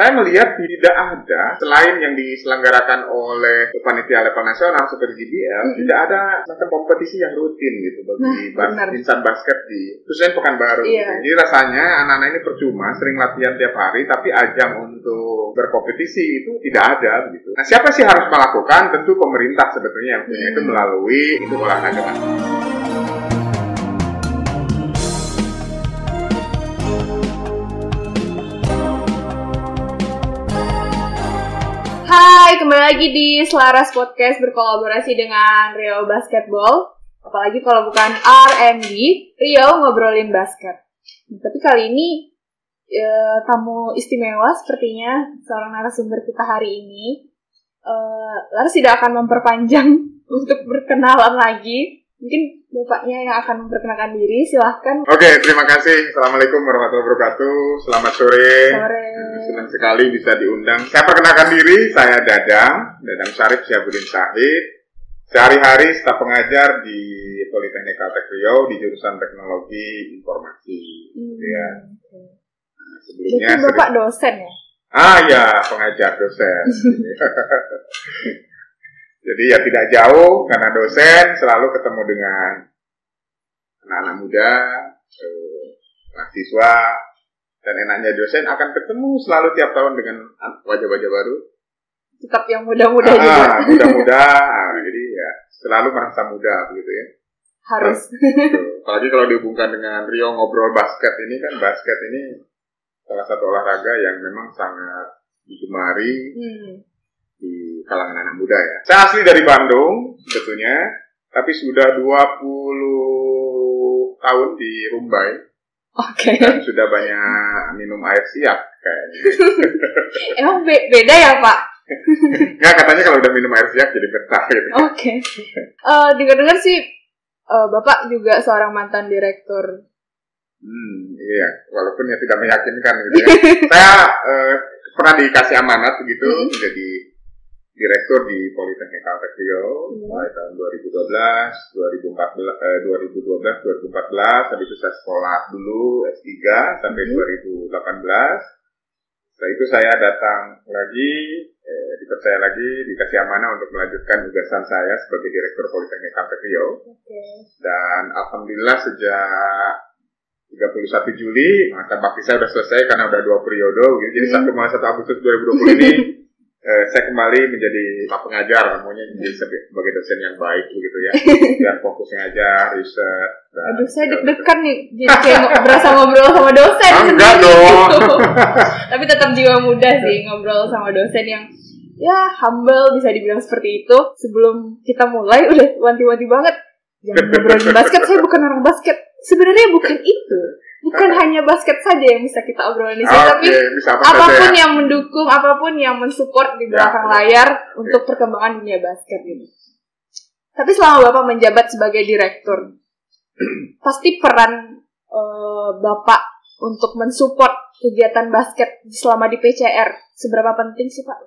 saya melihat tidak ada, selain yang diselenggarakan oleh panitia level nasional seperti GBL, tidak ada macam kompetisi yang rutin gitu bagi insan basket di khususnya Pekanbaru. Gitu. Jadi rasanya anak-anak ini percuma, sering latihan tiap hari, tapi ajang untuk berkompetisi itu tidak ada gitu. Nah, siapa sih harus melakukan? Tentu pemerintah sebetulnya yang punya itu melalui itu olahraga. Hai, kembali lagi di Selaras Podcast berkolaborasi dengan Rio Basketball. Apalagi kalau bukan R&B, Rio ngobrolin basket. Tapi kali ini tamu istimewa sepertinya seorang narasumber kita hari ini. Laras tidak akan memperpanjang untuk berkenalan lagi. Mungkin bapaknya yang akan memperkenalkan diri, silahkan. Oke, terima kasih. Assalamualaikum warahmatullahi wabarakatuh. Selamat sore. Senang sekali bisa diundang. Saya perkenalkan diri, saya Dadang Syarif Syabuddin Syahid. Sehari-hari staf pengajar di Politeknik Caltech Riau di jurusan Teknologi Informasi. Ya. Nah, sebelumnya jadi Bapak dosen ya? Ya, pengajar dosen. Jadi ya tidak jauh, karena dosen selalu ketemu dengan anak-anak muda, mahasiswa, dan enaknya dosen akan ketemu selalu tiap tahun dengan wajah-wajah baru. Tetap yang muda-muda juga. Muda-muda, jadi ya selalu merasa muda begitu ya. Harus. Apalagi kalau dihubungkan dengan Rio ngobrol basket ini kan, basket ini salah satu olahraga yang memang sangat digemari di kalangan anak muda ya. Saya asli dari Bandung sebetulnya, tapi sudah 20 tahun di Rumbai. Oke. Dan sudah banyak minum air siap kayaknya. Emang beda ya, Pak? Nggak, katanya kalau udah minum air siap jadi betah gitu. Oke. Dengar-dengar sih Bapak juga seorang mantan direktur. Iya, walaupun ya tidak meyakinkan gitu ya. Saya pernah dikasih amanat begitu menjadi direktur di Politeknik Caltech Riau mulai tahun 2012, 2014, habis itu saya sekolah dulu S3 sampai 2018. Setelah itu saya datang lagi, dipercaya lagi, dikasih amanah untuk melanjutkan tugasan saya sebagai direktur Politeknik Caltech Riau. Dan alhamdulillah sejak 31 Juli masa bakti saya sudah selesai karena udah 2 periode gitu. Jadi sampai mulai 1 Agustus 2020 ini saya kembali menjadi pengajar, namanya menjadi sebagai dosen yang baik begitu ya. Dan fokus ngajar, riset. Aduh, saya deg-degan nih, jadi kayak berasa ngobrol sama dosen. Enggak dong. Gitu. Tapi tetap jiwa muda sih ngobrol sama dosen yang ya humble, bisa dibilang seperti itu. Sebelum kita mulai udah wanti-wanti banget. Jangan ngobrolin basket, saya bukan orang basket. Sebenarnya bukan itu. Bukan hanya basket saja yang bisa kita obrolin di sini, tapi apapun yang mendukung, apapun yang mensupport di belakang layar untuk perkembangan dunia basket ini. Tapi selama Bapak menjabat sebagai direktur, pasti peran Bapak untuk mensupport kegiatan basket selama di PCR seberapa penting sih, Pak?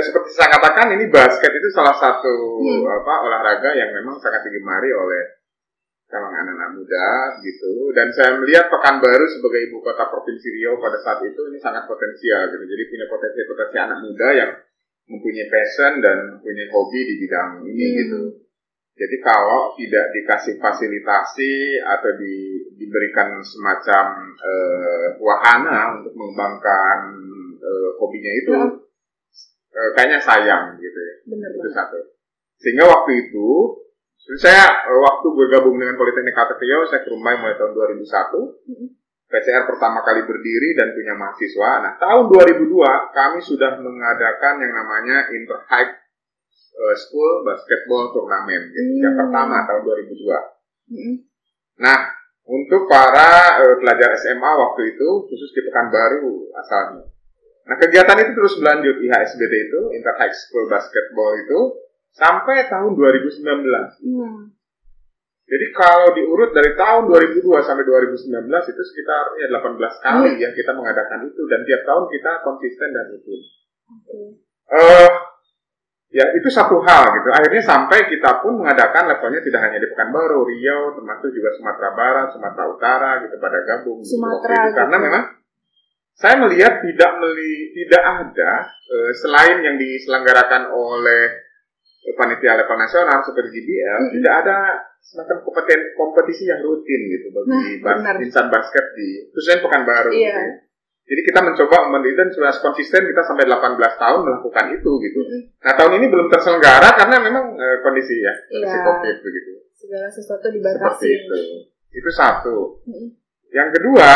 Seperti saya katakan, ini basket itu salah satu olahraga yang memang sangat digemari oleh kalangan anak-anak muda gitu. Dan saya melihat Pekanbaru sebagai ibu kota provinsi Riau pada saat itu ini sangat potensial gitu. Jadi punya potensi anak muda yang mempunyai passion dan mempunyai hobi di bidang ini gitu. Jadi kalau tidak dikasih fasilitasi atau diberikan semacam wahana untuk mengembangkan hobinya itu, kayaknya sayang gitu ya. Benar. Itu satu. Sehingga waktu itu saya waktu bergabung dengan Politeknik Caltech Riau, saya ke Rumbai mulai tahun 2001. PCR pertama kali berdiri dan punya mahasiswa. Nah, tahun 2002 kami sudah mengadakan yang namanya Inter-High School Basketball Turnamen gitu. Yang pertama tahun 2002. Nah, untuk para pelajar SMA waktu itu, khusus di Pekanbaru asalnya. Nah, kegiatan itu terus berlanjut, IHSBT itu, Inter-High School Basketball itu, sampai tahun 2019. Jadi kalau diurut dari tahun 2002 sampai 2019 itu sekitar 18 kali ya kita mengadakan itu, dan tiap tahun kita konsisten dan rutin. Ya itu satu hal gitu. Akhirnya sampai kita pun mengadakan levelnya tidak hanya di Pekanbaru, Riau, termasuk juga Sumatera Barat, Sumatera Utara gitu pada gabung. Sumatera. Gitu. Karena memang saya melihat tidak ada selain yang diselenggarakan oleh panitia level nasional seperti GBL, tidak ada semacam kompetisi yang rutin gitu bagi insan basket di khususnya Pekanbaru. Gitu ya. Jadi kita mencoba dan sudah konsisten kita sampai 18 tahun melakukan itu gitu. Nah tahun ini belum terselenggara karena memang kondisi COVID begitu. Segala sesuatu dibatasi. Seperti itu satu. Yang kedua,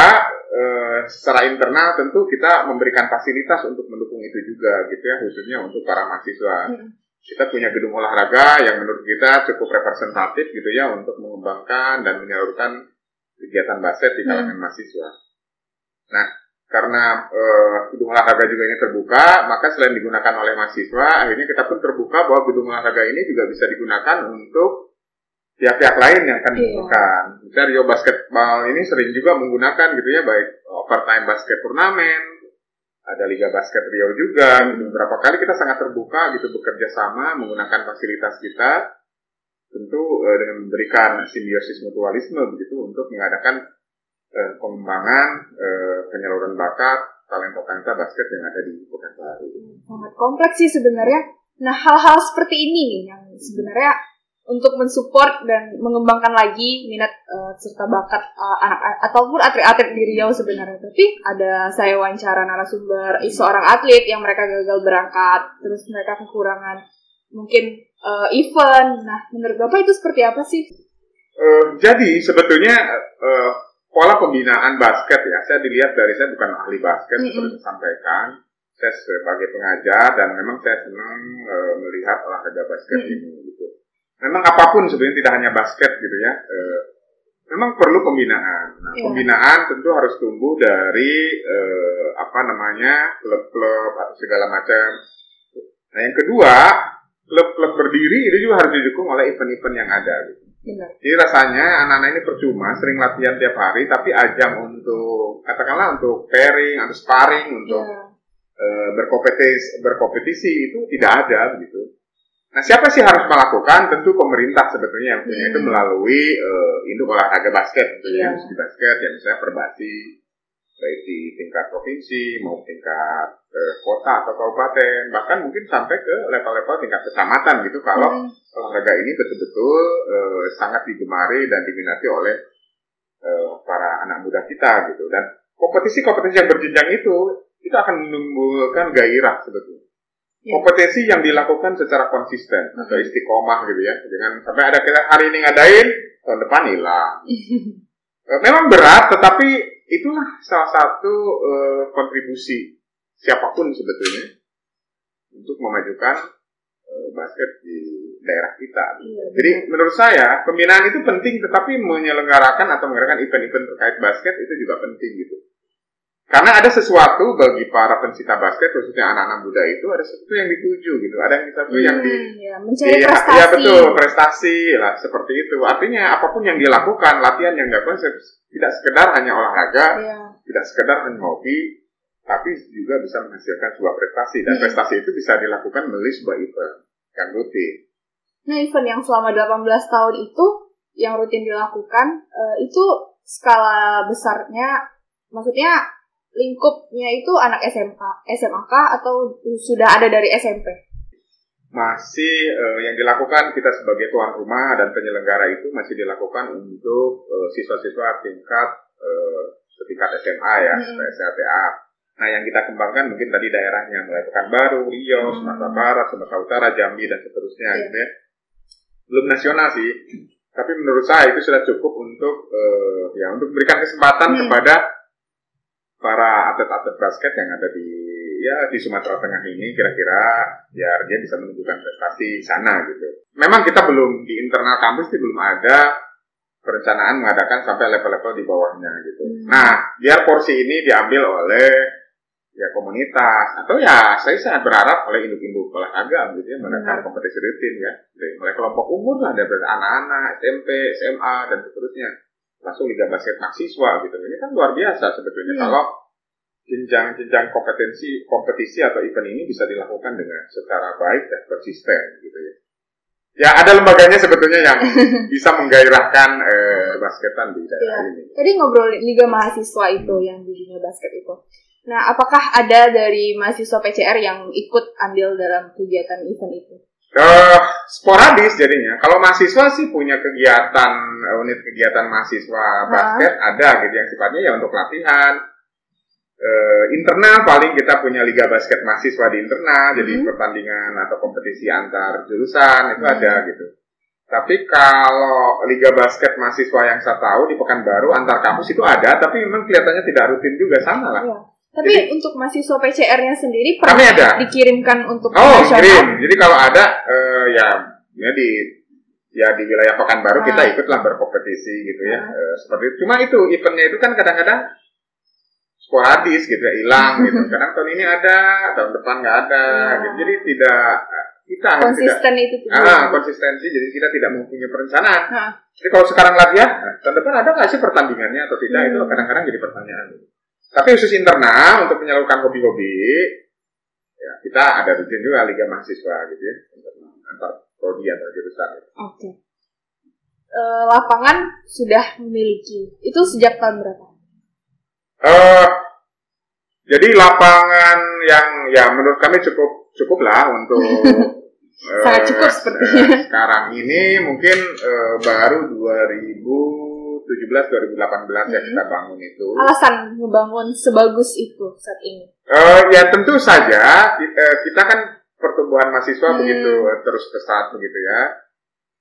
secara internal tentu kita memberikan fasilitas untuk mendukung itu juga gitu ya, khususnya untuk para mahasiswa. Kita punya gedung olahraga yang menurut kita cukup representatif gitu ya untuk mengembangkan dan menyalurkan kegiatan basket di kalangan mahasiswa. Nah, karena gedung olahraga juga ini terbuka, maka selain digunakan oleh mahasiswa, akhirnya kita pun terbuka bahwa gedung olahraga ini juga bisa digunakan untuk pihak-pihak lain yang akan dibutuhkan. Misalnya Rio Basketball ini sering juga menggunakan gitu ya, baik overtime basket turnamen, ada Liga Basket Riau juga, gitu. Beberapa kali kita sangat terbuka gitu bekerja sama menggunakan fasilitas kita, tentu dengan memberikan simbiosis mutualisme begitu untuk mengadakan pengembangan penyaluran bakat talenta basket yang ada di Pekanbaru. Sangat kompleks sih sebenarnya. Nah hal-hal seperti ini nih yang sebenarnya untuk mensupport dan mengembangkan lagi minat serta bakat anak ataupun atlet-atlet di Riau sebenarnya. Tapi ada saya wawancara narasumber seorang atlet yang mereka gagal berangkat, terus mereka kekurangan mungkin event. Nah, menurut Bapak itu seperti apa sih? Jadi sebetulnya pola pembinaan basket ya, saya dilihat dari saya bukan ahli basket seperti saya sampaikan. Saya sebagai pengajar dan memang saya senang melihat olahraga basket ini gitu. Memang apapun sebenarnya tidak hanya basket gitu ya, memang perlu pembinaan. Nah, pembinaan tentu harus tumbuh dari klub-klub atau segala macam. Nah, yang kedua, klub-klub berdiri itu juga harus didukung oleh event-event yang ada. Gitu. Jadi rasanya anak-anak ini percuma sering latihan tiap hari, tapi ajang untuk katakanlah untuk pairing, atau sparring, untuk berkompetisi itu tidak ada begitu. Nah, siapa sih harus melakukan? Tentu pemerintah sebetulnya yang punya itu melalui induk olahraga basket, industri basket, yang misalnya Perbasi, baik di tingkat provinsi maupun tingkat kota atau kabupaten, bahkan mungkin sampai ke level-level tingkat kecamatan gitu. Kalau olahraga ini betul-betul sangat digemari dan diminati oleh para anak muda kita gitu. Dan kompetisi-kompetisi yang berjenjang itu akan menimbulkan gairah sebetulnya. Kompetisi yang dilakukan secara konsisten atau istiqomah gitu ya, jangan sampai ada kita hari ini ngadain tahun depan hilang. Memang berat, tetapi itulah salah satu kontribusi siapapun sebetulnya untuk memajukan basket di daerah kita. Jadi menurut saya pembinaan itu penting, tetapi menyelenggarakan atau mengadakan event-event terkait basket itu juga penting gitu. Karena ada sesuatu bagi para pencinta basket, khususnya anak-anak muda itu, ada sesuatu yang dituju gitu. Ada sesuatu yang mencari prestasi. Ya betul, prestasi lah seperti itu. Artinya apapun yang dilakukan, latihan yang dilakukan tidak sekedar hanya olahraga, tidak sekedar hanya hobi, tapi juga bisa menghasilkan sebuah prestasi. Dan prestasi itu bisa dilakukan melalui sebuah event yang rutin. Nah, event yang selama 18 tahun itu, yang rutin dilakukan, itu skala besarnya, maksudnya lingkupnya itu anak SMA atau sudah ada dari SMP? Masih yang dilakukan kita sebagai tuan rumah dan penyelenggara itu masih dilakukan untuk siswa-siswa tingkat SMA ya, SLTA. Nah, yang kita kembangkan mungkin tadi daerahnya mulai Pekanbaru, Riau, Sumatera Barat, Sumatera Utara, Jambi dan seterusnya gitu ya. Belum nasional sih, tapi menurut saya itu sudah cukup untuk untuk memberikan kesempatan kepada para atlet-atlet basket yang ada di Sumatera Tengah ini, kira-kira biar dia bisa menunjukkan prestasi sana gitu. Memang kita belum di internal kampus belum ada perencanaan mengadakan sampai level-level di bawahnya gitu. Nah, biar porsi ini diambil oleh komunitas atau saya sangat berharap oleh induk-induk olahraga gitu ya, mengadakan kompetisi rutin ya, mulai kelompok umur lah, dari anak-anak, SMP, SMA dan seterusnya. Langsung Liga Basket mahasiswa gitu. Ini kan luar biasa sebetulnya kalau jenjang kompetisi atau event ini bisa dilakukan dengan secara baik dan konsisten gitu ya. Ya ada lembaganya sebetulnya yang bisa menggairahkan basketan di daerah ini. Tadi ngobrolin Liga Mahasiswa itu yang di dunia basket itu. Nah, apakah ada dari mahasiswa PCR yang ikut andil dalam kegiatan event itu? Sporadis jadinya. Kalau mahasiswa sih punya kegiatan, unit kegiatan mahasiswa basket ada gitu yang sifatnya ya untuk latihan. Internal paling kita punya liga basket mahasiswa di internal, jadi pertandingan atau kompetisi antar jurusan itu ada gitu. Tapi kalau liga basket mahasiswa yang saya tahu di Pekanbaru antar kampus itu ada, tapi memang kelihatannya tidak rutin juga, sama lah. Iya. Tapi jadi, untuk mahasiswa PCR-nya sendiri kami ada dikirimkan untuk nasional? Kirim. Jadi kalau ada di wilayah Pekanbaru kita ikutlah berkompetisi gitu ya. Seperti itu. Cuma itu eventnya itu kan kadang-kadang sporadis gitu ya, hilang gitu. Kadang tahun ini ada, tahun depan nggak ada. Gitu. Jadi kita konsisten tidak, itu. Konsistensi. Jadi kita tidak mempunyai perencanaan. Jadi kalau sekarang latihan, tahun depan ada nggak sih pertandingannya atau tidak? Itu kadang-kadang jadi pertanyaan. Tapi khusus internal untuk menyalurkan hobi-hobi, ya kita ada rutin juga liga mahasiswa gitu ya, antar prodi antar jurusan. Oke. Lapangan sudah memiliki. Itu sejak tahun berapa? Jadi lapangan yang ya menurut kami cukup lah untuk sangat cukup sepertinya. Sekarang ini mungkin baru 2017-2018 yang kita bangun itu. Alasan ngebangun sebagus itu saat ini? Ya tentu saja kita kan pertumbuhan mahasiswa begitu terus pesat begitu ya.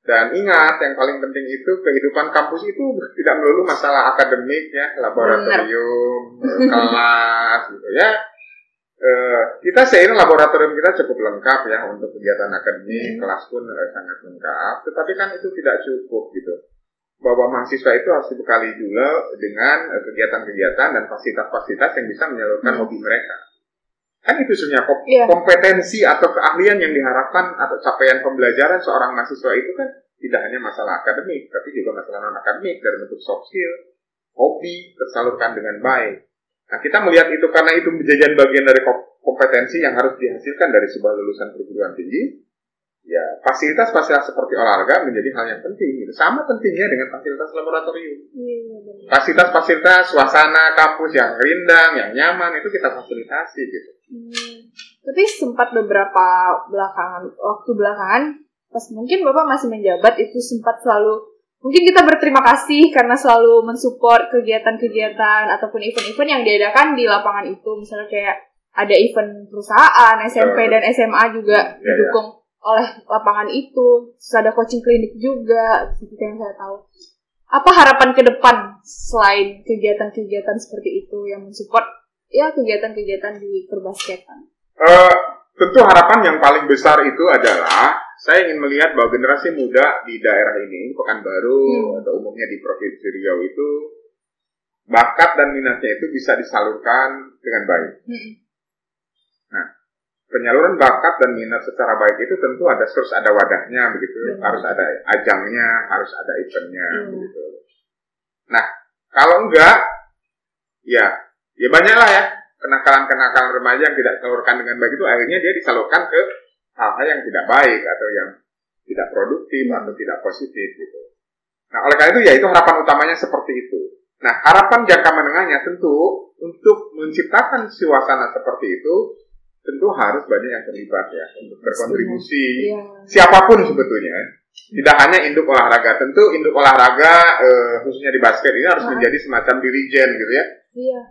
Dan ingat yang paling penting itu kehidupan kampus itu tidak melulu masalah akademik ya, laboratorium, kelas gitu ya. Kita seiring laboratorium kita cukup lengkap ya untuk kegiatan akademik, kelas pun sangat lengkap. Tetapi kan itu tidak cukup gitu. Bahwa mahasiswa itu harus dibekali juga dengan kegiatan-kegiatan dan fasilitas-fasilitas yang bisa menyalurkan hobi mereka. Kan itu sebenarnya kompetensi atau keahlian yang diharapkan atau capaian pembelajaran seorang mahasiswa itu kan tidak hanya masalah akademik, tapi juga masalah non-akademik dari bentuk soft skill, hobi tersalurkan dengan baik. Nah kita melihat itu karena itu menjadi bagian dari kompetensi yang harus dihasilkan dari sebuah lulusan perguruan tinggi. Ya, fasilitas-fasilitas seperti olahraga menjadi hal yang penting. Gitu. Sama pentingnya dengan fasilitas laboratorium. Fasilitas-fasilitas suasana kampus yang rindang, yang nyaman itu kita fasilitasi gitu. Tapi sempat beberapa waktu belakangan, pas mungkin Bapak masih menjabat itu sempat selalu, mungkin kita berterima kasih karena selalu mensupport kegiatan-kegiatan ataupun event-event yang diadakan di lapangan itu. Misalnya kayak ada event perusahaan, SMP dan SMA juga didukung oleh lapangan itu. Terus ada coaching klinik juga, seperti yang saya tahu. Apa harapan ke depan selain kegiatan-kegiatan seperti itu yang mensupport ya kegiatan-kegiatan di perbasketan? Tentu harapan yang paling besar itu adalah saya ingin melihat bahwa generasi muda di daerah ini, Pekanbaru atau umumnya di Provinsi Riau itu bakat dan minatnya itu bisa disalurkan dengan baik. Nah, penyaluran bakat dan minat secara baik itu tentu harus ada wadahnya begitu, harus ada ajangnya, harus ada eventnya begitu. Nah, kalau enggak, ya banyaklah ya kenakalan-kenakalan remaja yang tidak disalurkan dengan baik itu akhirnya dia disalurkan ke hal-hal yang tidak baik atau yang tidak produktif atau tidak positif gitu. Nah, oleh karena itu ya itu harapan utamanya seperti itu. Nah, harapan jangka menengahnya tentu untuk menciptakan suasana seperti itu tentu harus banyak yang terlibat ya untuk berkontribusi. Siapapun sebetulnya. Tidak hanya induk olahraga, tentu induk olahraga khususnya di basket ini harus menjadi semacam dirijen gitu ya.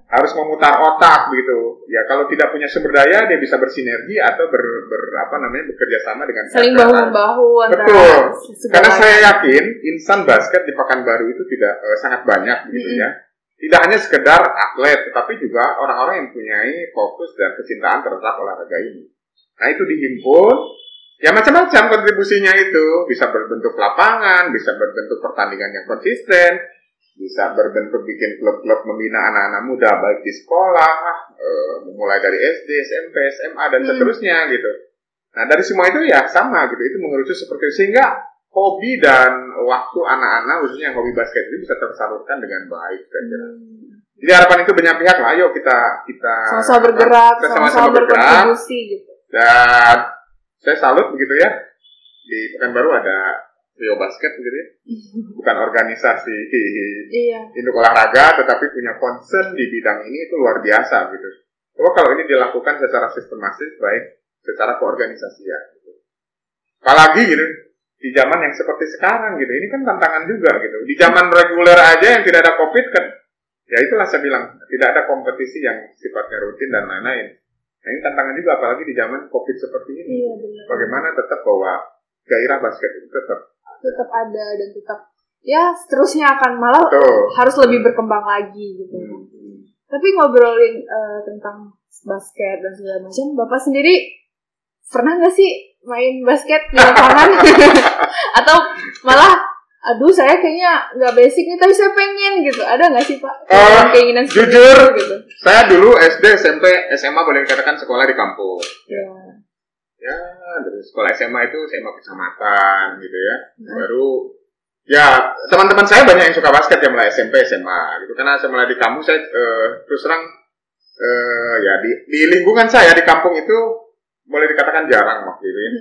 Harus memutar otak gitu. Ya kalau tidak punya sumber daya dia bisa bersinergi atau bekerja sama dengan saling bahu-membahu. Betul. Karena saya yakin insan basket di Pekanbaru itu tidak sangat banyak gitu ya. Tidak hanya sekedar atlet, tetapi juga orang-orang yang mempunyai fokus dan kecintaan terhadap olahraga ini. Nah itu dihimpun, ya macam-macam kontribusinya itu. Bisa berbentuk lapangan, bisa berbentuk pertandingan yang konsisten, bisa berbentuk bikin klub-klub membina anak-anak muda, baik di sekolah, mulai dari SD, SMP, SMA, dan seterusnya gitu. Nah dari semua itu ya sama gitu, itu mengerucut seperti itu. Sehingga hobi dan waktu anak-anak, khususnya yang hobi basket itu bisa tersalurkan dengan baik, saya kira. Jadi harapan itu banyak pihak lah, ayo kita sama-sama bergerak, sama-sama berkontribusi gitu. Dan saya salut begitu ya, di Pekanbaru ada Rio Basket gitu ya. Bukan organisasi induk olahraga, tetapi punya concern di bidang ini itu luar biasa gitu. Coba kalau ini dilakukan secara sistematis, baik secara keorganisasian gitu. Apalagi gitu, di zaman yang seperti sekarang gitu, ini kan tantangan juga gitu. Di zaman reguler aja yang tidak ada COVID kan, ya itulah saya bilang, tidak ada kompetisi yang sifatnya rutin dan lain-lain. Nah ini tantangan juga, apalagi di zaman COVID seperti ini. Iya, bagaimana tetap bahwa gairah basket itu tetap ada dan tetap ya seterusnya akan malah harus lebih berkembang lagi gitu. Tapi ngobrolin tentang basket dan segala macam, Bapak sendiri pernah nggak sih main basket di lapangan? Atau malah aduh saya kayaknya nggak basic nih tapi saya pengen gitu, ada nggak sih Pak keinginan jujur gitu? Saya dulu SD, SMP, SMA boleh dikatakan sekolah di kampung ya dari sekolah SMA itu SMA kecamatan gitu ya. Baru ya teman-teman saya banyak yang suka basket yang mulai SMP, SMA gitu, karena saya mulai di kampung. Saya terus terang ya di lingkungan saya di kampung itu boleh dikatakan jarang waktu itu ya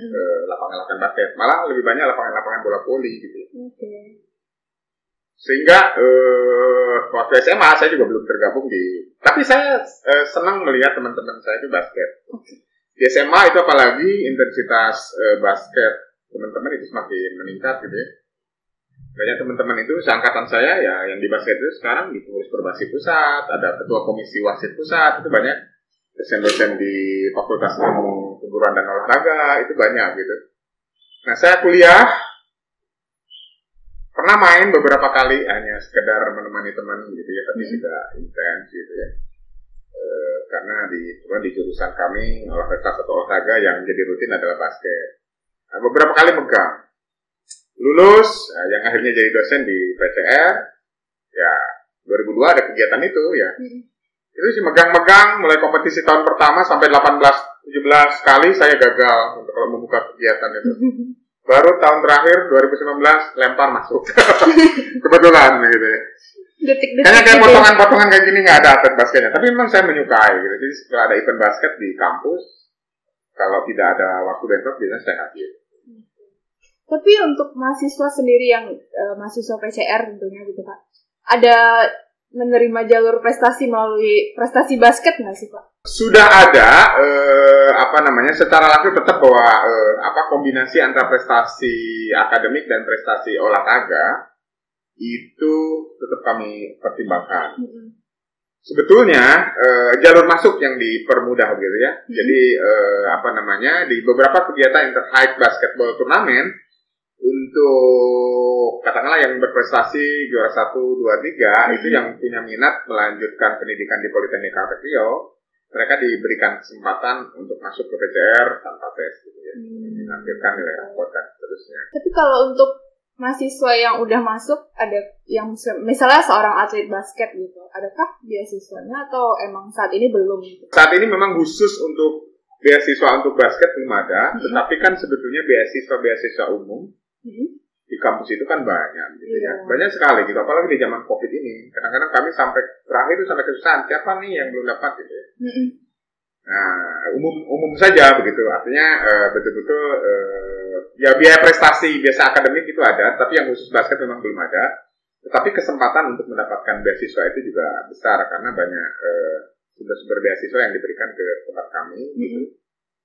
lapangan-lapangan basket, malah lebih banyak lapangan-lapangan bola voli gitu. Sehingga waktu SMA saya juga belum tergabung tapi saya senang melihat teman-teman saya itu basket. Di SMA itu apalagi intensitas basket teman-teman itu semakin meningkat gitu ya. Banyak teman-teman itu seangkatan saya ya yang di basket itu sekarang di pengurus perbasi pusat, ada ketua komisi wasit pusat, itu banyak dosen-dosen di Fakultas Ilmu Keguruan dan Olahraga, itu banyak gitu. Nah saya kuliah pernah main beberapa kali hanya sekedar menemani teman gitu ya, tapi tidak intens gitu ya. Karena di jurusan kami olahraga yang jadi rutin adalah basket. Nah, beberapa kali megang, lulus, yang akhirnya jadi dosen di PCR. Ya 2002 ada kegiatan itu ya. Itu sih megang-megang mulai kompetisi tahun pertama sampai 18-17 kali saya gagal untuk kalau membuka kegiatan itu. Baru tahun terakhir 2019 lempar masuk. Kebetulan gitu ya. Kayaknya kayak potongan-potongan kayak gini nggak ada atlet basketnya, tapi memang saya menyukai gitu. Jadi setelah ada event basket di kampus, kalau tidak ada waktu bentrok biasanya saya hadir. Tapi untuk mahasiswa sendiri yang mahasiswa PCR tentunya gitu Pak, ada menerima jalur prestasi melalui prestasi basket nggak sih Pak? Sudah ada secara langsung tetap bahwa kombinasi antara prestasi akademik dan prestasi olahraga itu tetap kami pertimbangkan. Sebetulnya jalur masuk yang dipermudah gitu ya. Jadi di beberapa kegiatan Interhigh Basketball Turnamen untuk katakanlah yang berprestasi juara 1, 2, 3 itu yang punya minat melanjutkan pendidikan di Politeknik Kalteng Riau, mereka diberikan kesempatan untuk masuk ke PCR tanpa tes gitu ya. Menampilkan nilai rapor dan seterusnya. Tapi kalau untuk mahasiswa yang udah masuk, ada yang misalnya seorang atlet basket gitu, adakah beasiswanya atau emang saat ini belum? Gitu? Saat ini memang khusus untuk beasiswa untuk basket belum ada, tetapi kan sebetulnya beasiswa umum di kampus itu kan banyak gitu ya. Banyak sekali gitu, apalagi di zaman COVID ini. Kadang-kadang kami sampai terakhir itu sampai kesusahan, siapa nih yang belum dapat gitu ya. Nah, umum saja begitu. Artinya betul-betul ya biaya prestasi biasa akademik itu ada, tapi yang khusus basket memang belum ada. Tetapi kesempatan untuk mendapatkan beasiswa itu juga besar karena banyak sumber-sumber beasiswa yang diberikan ke tempat kami gitu.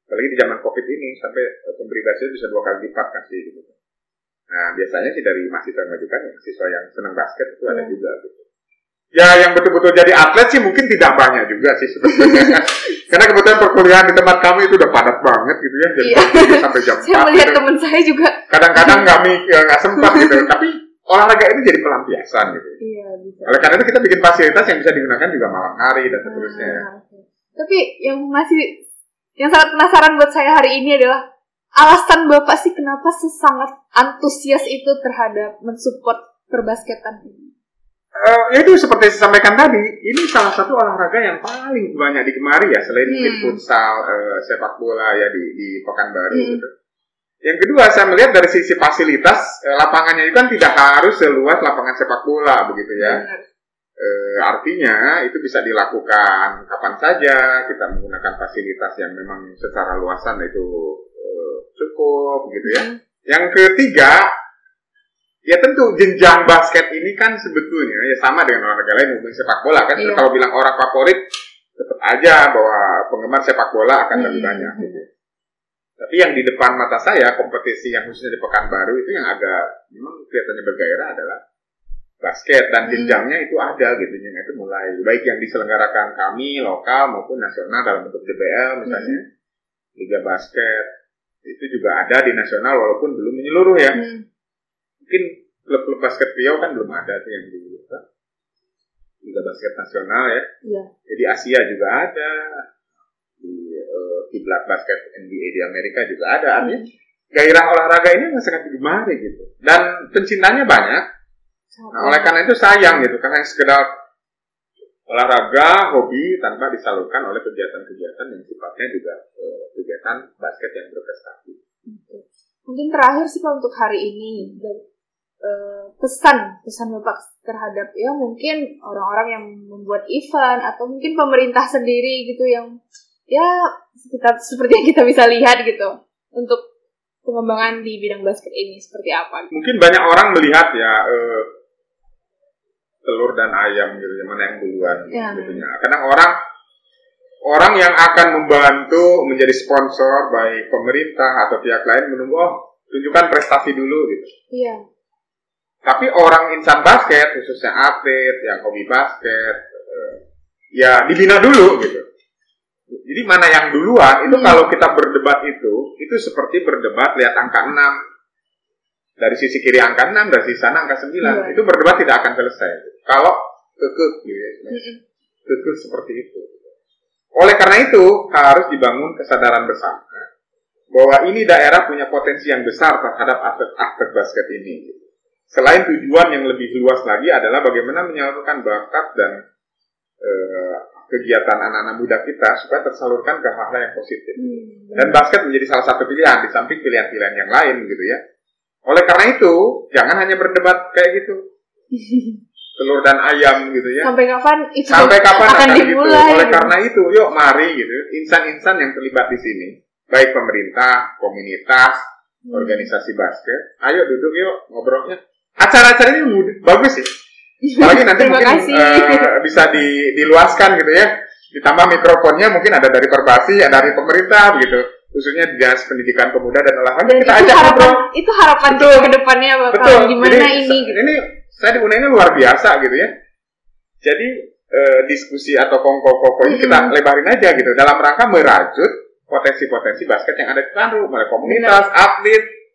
Apalagi di zaman COVID ini sampai pemberi beasiswa bisa 2 kali lipat kasih gitu. Nah, biasanya sih dari mahasiswa yang majukan ya, siswa yang senang basket itu ada juga gitu. Ya, yang betul-betul jadi atlet sih mungkin tidak banyak juga sih sebetulnya. Karena kebetulan perkuliahan di tempat kami itu udah padat banget gitu ya. Jadi sampai jam 4. Saya melihat gitu. Teman saya juga. Kadang-kadang nggak sempat gitu. Tapi olahraga itu jadi pelampiasan gitu. Iya, bisa. Oleh karena itu kita bikin fasilitas yang bisa digunakan juga malam hari dan seterusnya. Tapi yang sangat penasaran buat saya hari ini adalah alasan Bapak sih kenapa sih sangat antusias itu terhadap mensupport perbasketan ini? Itu seperti saya sampaikan tadi, ini salah satu olahraga yang paling banyak digemari ya, selain mungkin futsal, sepak bola ya di Pekanbaru gitu. Yang kedua, saya melihat dari sisi fasilitas, lapangannya itu kan tidak harus seluas lapangan sepak bola begitu ya. Artinya itu bisa dilakukan kapan saja, kita menggunakan fasilitas yang memang secara luasan itu cukup gitu ya. Yang ketiga, ya tentu jenjang basket ini kan sebetulnya ya sama dengan olahraga lain, mungkin sepak bola kan. Kalau bilang orang favorit, tetap aja bahwa penggemar sepak bola akan lebih banyak. Gitu. Tapi yang di depan mata saya, kompetisi yang khususnya di Pekanbaru itu yang agak memang kelihatannya bergairah adalah basket, dan jenjangnya itu ada gitu, itu mulai baik yang diselenggarakan kami lokal maupun nasional dalam bentuk DBL misalnya, Liga Basket itu juga ada di nasional walaupun belum menyeluruh ya. Mungkin klub-klub basket Riau kan belum ada tuh yang di Liga Basket Nasional ya. Jadi Asia juga ada, di Kiblat Basket NBA di Amerika juga ada. Artinya gairah olahraga ini sangat digemari gitu, dan pencintanya banyak. Nah, oleh karena itu sayang gitu, karena sekedar olahraga, hobi tanpa disalurkan oleh kegiatan-kegiatan yang sifatnya juga kegiatan basket yang berprestasi. Mungkin terakhir sih Pak untuk hari ini, pesan Bapak terhadap ya mungkin orang-orang yang membuat event atau mungkin pemerintah sendiri gitu yang ya seperti yang kita bisa lihat gitu untuk pengembangan di bidang basket ini seperti apa? Mungkin banyak orang melihat ya telur dan ayam gitu, mana yang duluan gitu ya. Kadang orang yang akan membantu menjadi sponsor baik pemerintah atau pihak lain menunggu tunjukkan prestasi dulu gitu. Iya. Tapi orang insan basket khususnya atlet yang hobi basket ya dibina dulu gitu. Jadi mana yang duluan itu kalau kita berdebat itu seperti berdebat lihat angka 6. Dari sisi kiri angka 6, dari sisi sana angka 9. Itu berdebat tidak akan selesai. Kalau kekeh gitu ya. Kekeh seperti itu. Oleh karena itu, harus dibangun kesadaran bersama bahwa ini daerah punya potensi yang besar terhadap atlet basket ini. Selain tujuan yang lebih luas lagi adalah bagaimana menyalurkan bakat dan kegiatan anak-anak muda kita supaya tersalurkan ke hal-hal yang positif. Dan basket menjadi salah satu pilihan di samping pilihan-pilihan yang lain gitu ya. Oleh karena itu, jangan hanya berdebat kayak gitu. Telur dan ayam gitu ya. Sampai kapan itu akan dimulai? Gitu. Oleh karena itu, yuk mari gitu. Insan-insan yang terlibat di sini, baik pemerintah, komunitas, organisasi basket, ayo duduk yuk ngobrolnya. Acara-acara ini bagus sih. Apalagi nanti mungkin bisa diluaskan gitu ya. Ditambah mikrofonnya mungkin ada dari Perbasi, ada dari pemerintah begitu. Khususnya Dinas Pendidikan Pemuda dan Olahraga, dan kita ajak ngobrol. Itu harapan kita ke depannya bakal gimana. Jadi, ini gitu. Ini saya di UNED ini luar biasa gitu ya. Jadi diskusi atau kongko-kongko ini kita lebarin aja gitu dalam rangka merajut potensi-potensi basket yang ada di Pekanbaru, mulai komunitas, atlet.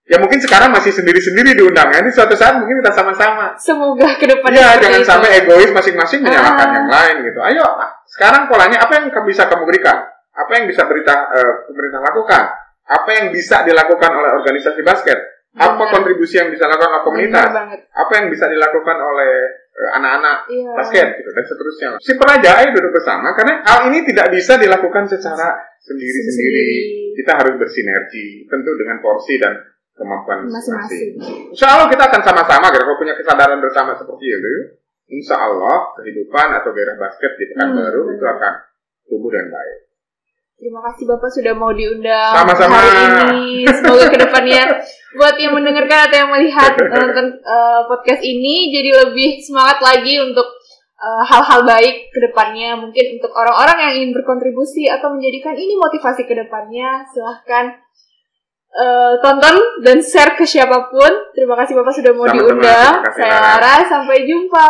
Ya mungkin sekarang masih sendiri-sendiri diundang. Ini suatu saat mungkin kita sama-sama. Semoga ke depannya. Ya, jangan sampai egois masing-masing menyalahkan yang lain gitu. Ayo, sekarang polanya apa yang bisa kamu berikan? Apa yang bisa pemerintah lakukan? Apa yang bisa dilakukan oleh organisasi basket? Apa kontribusi yang bisa dilakukan oleh komunitas? Apa yang bisa dilakukan oleh anak-anak basket gitu dan seterusnya. Simpel aja, ayo duduk bersama karena hal ini tidak bisa dilakukan secara sendiri-sendiri. Kita harus bersinergi, tentu dengan porsi dan kemampuan masing-masing. Insya Allah kita akan sama-sama kalau punya kesadaran bersama seperti itu. Insya Allah kehidupan atau gairah basket di Pekanbaru itu akan tumbuh dan baik. Terima kasih Bapak sudah mau diundang sama-sama hari ini. Semoga kedepannya buat yang mendengarkan atau yang melihat nonton podcast ini jadi lebih semangat lagi untuk hal-hal baik kedepannya. Mungkin untuk orang-orang yang ingin berkontribusi atau menjadikan ini motivasi kedepannya, silahkan tonton dan share ke siapapun. Terima kasih Bapak sudah mau diundang. Saya Lara, sampai jumpa.